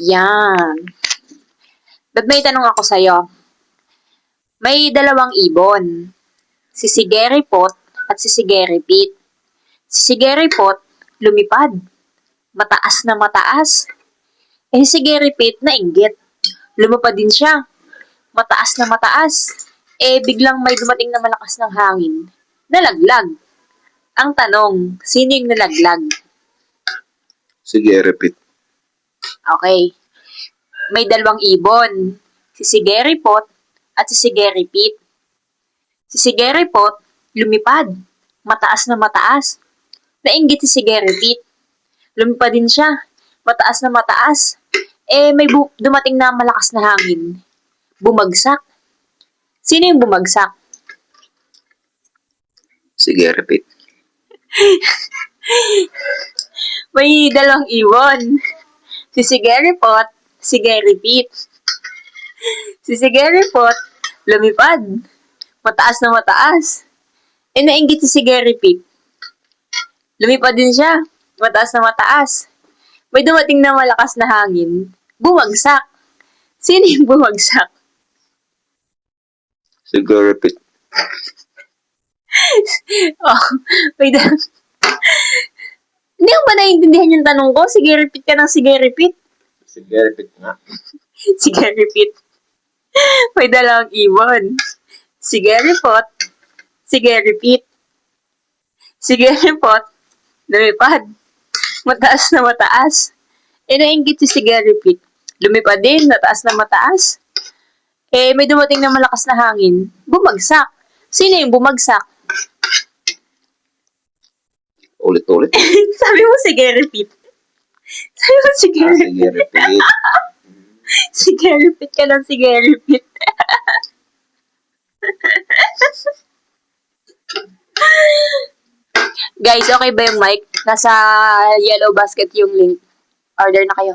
Yan. Ba't may tanong ako sa'yo? May dalawang ibon. Si Sigeripot at si Sigeripit. Si Sigeripot, lumipad. Mataas na mataas. Si Sigeripit, nainggit. Lumipad din siya. Mataas na mataas. Biglang may dumating na malakas ng hangin. Nalaglag. Ang tanong, sino yung nalaglag? Sige, repeat. Okay. May dalawang ibon. Si Sigeripot at si Sigeripit. Si Sigeripot, lumipad. Mataas na mataas. Nainggit si Sigeripit. Lumipad din siya. Mataas na mataas. May dumating na malakas na hangin. Bumagsak. Sino yung bumagsak? Sige, repeat. May dalawang ibon. Si Sigeripot, Sigeripit. Si Sigeripot, lumipad. Mataas na mataas. Nainggit si Sigeripit. Lumipad din siya. Mataas na mataas. May dumating na malakas na hangin. Bumagsak. Sino yung bumagsak? Sige, repeat. Wait. Hindi ko ba naiintindihan yung tanong ko? Sige, repeat ka ng sige, repeat. Sige, repeat nga. Sige, repeat. May dalawang ibon. Sige, repot. Sige, repeat. Sige, repot. Lumipad. Mataas na mataas. Nainggit si sige, repeat. Lumipad din, mataas na mataas. May dumating na malakas na hangin. Bumagsak. Sino yung bumagsak? Ulit-ulit. Sabi mo, sige, repeat. Sabi mo, sige, repeat. Sige, repeat. Sige, repeat ka lang, sige, repeat. Guys, okay ba yung mic? Nasa yellow basket yung link. Order na kayo.